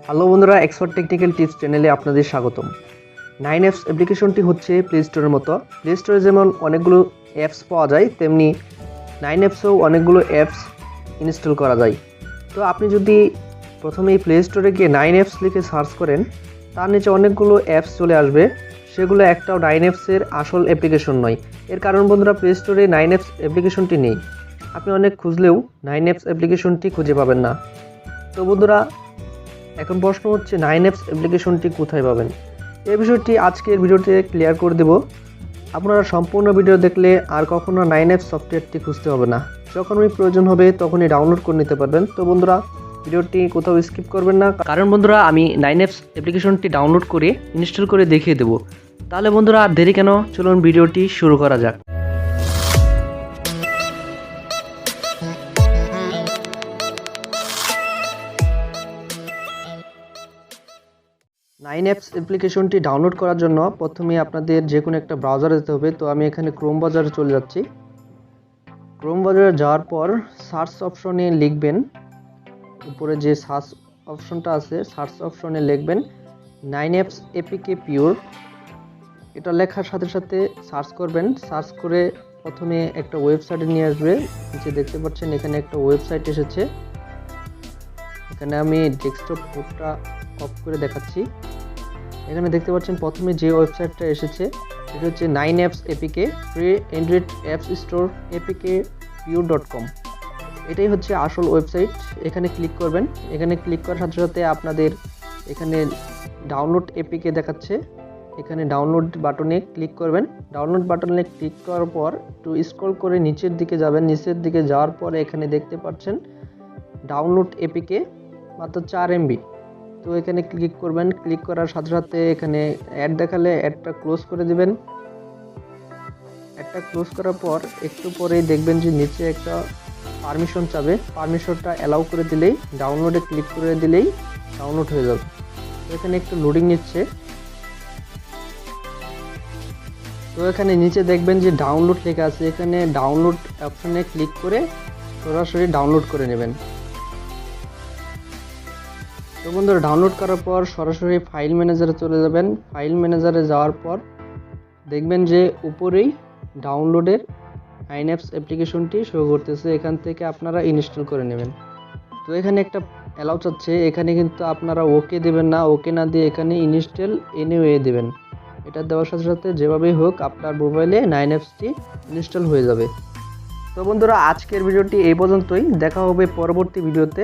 Hello বন্ধুরা, expert technical tips চ্যানেলে আপনাদের স্বাগতম। 9 অ্যাপস অ্যাপ্লিকেশনটি হচ্ছে প্লে স্টোরের মতো। প্লে স্টোরে যেমন অনেকগুলো অ্যাপস পাওয়া যায়, তেমনি 9 অ্যাপসেও অনেকগুলো অ্যাপস ইনস্টল করা যায়। তো আপনি যদি প্রথমেই প্লে স্টোরে গিয়ে 9 অ্যাপস লিখে সার্চ করেন, তার নিচে অনেকগুলো অ্যাপস চলে আসবে। সেগুলো একটাও 9 অ্যাপসের আসল অ্যাপ্লিকেশন নয়। এর কারণ বন্ধুরা, প্লে স্টোরে 9 অ্যাপস অ্যাপ্লিকেশনটি নেই। আপনি অনেক খুঁজলেও 9 অ্যাপস অ্যাপ্লিকেশনটি খুঁজে পাবেন না। তো বন্ধুরা, এখন প্রশ্ন হচ্ছে 9 অ্যাপস অ্যাপ্লিকেশনটি কোথায় পাবেন। এই বিষয়টি আজকের ভিডিওতে ক্লিয়ার করে দেব। আপনারা সম্পূর্ণ ভিডিও দেখলে আর কখনো 9 অ্যাপস সফটওয়্যারটি খুঁজতে হবে না। যখনই প্রয়োজন হবে তখনই ডাউনলোড করে নিতে পারবেন। তো বন্ধুরা, ভিডিওটি কোথাও স্কিপ করবেন না, কারণ বন্ধুরা আমি 9 অ্যাপস অ্যাপ্লিকেশনটি ডাউনলোড করে ইনস্টল করে দেখিয়ে দেবো। তাহলে বন্ধুরা আর দেরি কেন, চলুন ভিডিওটি শুরু করা যাক। 9 অ্যাপস অ্যাপ্লিকেশনটি ডাউনলোড করার জন্য প্রথমে আপনাদের যে কোনো একটা ব্রাউজারে যেতে হবে। তো আমি এখানে ক্রোম ব্রাউজারে চলে যাচ্ছি। ক্রোম ব্রাউজারে যাওয়ার পর সার্চ অপশনে লিখবেন, উপরে যে সার্চ অপশনটা আছে সার্চ অপশনে লিখবেন 9 অ্যাপস এপিকে পিওর। এটা লেখার সাথে সাথে সার্চ করবেন। সার্চ করে প্রথমে একটা ওয়েবসাইটে নিয়ে আসবে। নিচে দেখতে পাচ্ছেন এখানে একটা ওয়েবসাইট এসেছে। এখানে আমি ডেস্কটপ মোডটা অফ করে দেখাচ্ছি। এখানে দেখতে পাচ্ছেন প্রথমে যে ওয়েবসাইটটা এসেছে এটা হচ্ছে 9 apps APK free Android apps store APK pure dot com. এটাই হচ্ছে আসল ওয়েবসাইট। এখানে ক্লিক করবেন। এখানে ক্লিক করার সাথে সাথে আপনাদের এখানে ডাউনলোড এপিকে দেখাচ্ছে। এখানে ডাউনলোড বাটনে ক্লিক করবেন। ডাউনলোড বাটনে ক্লিক করার পর একটু স্ক্রল করে নিচের দিকে যাবেন। নিচের দিকে যাওয়ার পরে এখানে দেখতে পাচ্ছেন ডাউনলোড এপিকে মাত্র 4 MB। তো এখানে ক্লিক করবেন। ক্লিক করার সাথে সাথে এখানে অ্যাড দেখালে অ্যাডটা ক্লোজ করে দিবেন। অ্যাডটা ক্লোজ করার পর একটু পরেই দেখবেন যে নিচে একটা পারমিশন চাবে। পারমিশনটা অ্যালাউ করে দিলেই, ডাউনলোডে ক্লিক করে দিলেই ডাউনলোড হয়ে যাবে। তো এখানে একটু লোডিং নিচ্ছে। তো এখানে নিচে দেখবেন যে ডাউনলোড লেখা আছে। এখানে ডাউনলোড অপশনে ক্লিক করে সরাসরি ডাউনলোড করে নেবেন। তো বন্ধুরা, ডাউনলোড করার পর সরাসরি ফাইল ম্যানেজারে চলে যাবেন। ফাইল ম্যানেজারে যাওয়ার পর দেখবেন যে উপরেই ডাউনলোডের 9 অ্যাপস অ্যাপ্লিকেশনটি শো করতেছে। এখান থেকে আপনারা ইনস্টল করে নেবেন। তো এখানে একটা অ্যালাউ চাচ্ছে, এখানে কিন্তু আপনারা ওকে দেবেন না। ওকে না দিয়ে এখানে ইনস্টল এনিওয়ে দেবেন। এটা দেওয়ার সাথে সাথে যেভাবেই হোক আপনার মোবাইলে 9 অ্যাপসটি ইনস্টল হয়ে যাবে। তো বন্ধুরা, আজকের ভিডিওটি এই পর্যন্তই। দেখা হবে পরবর্তী ভিডিওতে।